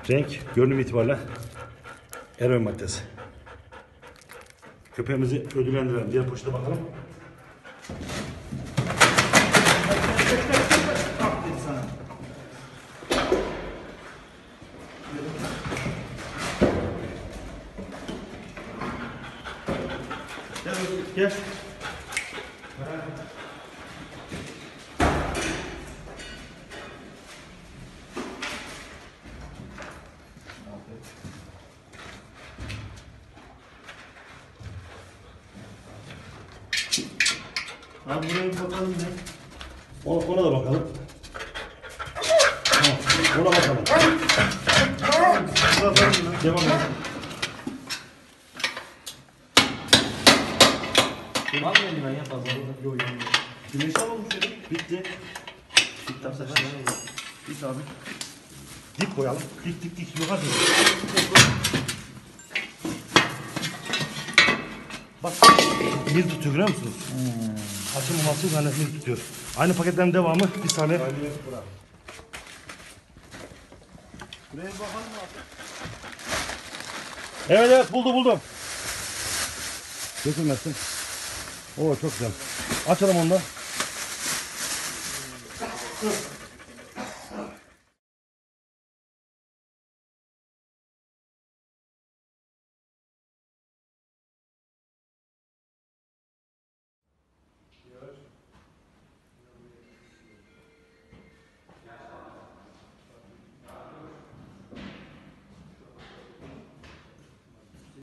Renk, görünüm itibariyle eroin maddesi. Köpeğimizi ödüllendirelim. Diğer poşete bakalım. Gel. Abi buraya bir bakalım ne? Ona da bakalım. Tamam, ona bakalım. Devam et. Var mı eldiven ya fazla? Yok yani. Güneş alalım şöyle. Bitti. Bitti abi saçlar. Bitti abi. Dik koyalım. Dik. Yukarı doğru. Bak. Bir tutuyor görüyor musunuz? Açılmaması zannetmeyi tutuyor. Aynı paketlerin devamı. Bir saniye. Buraya bir bakalım abi. Evet buldum. Dökülmesin. Oo çok güzel. Açalım onu da.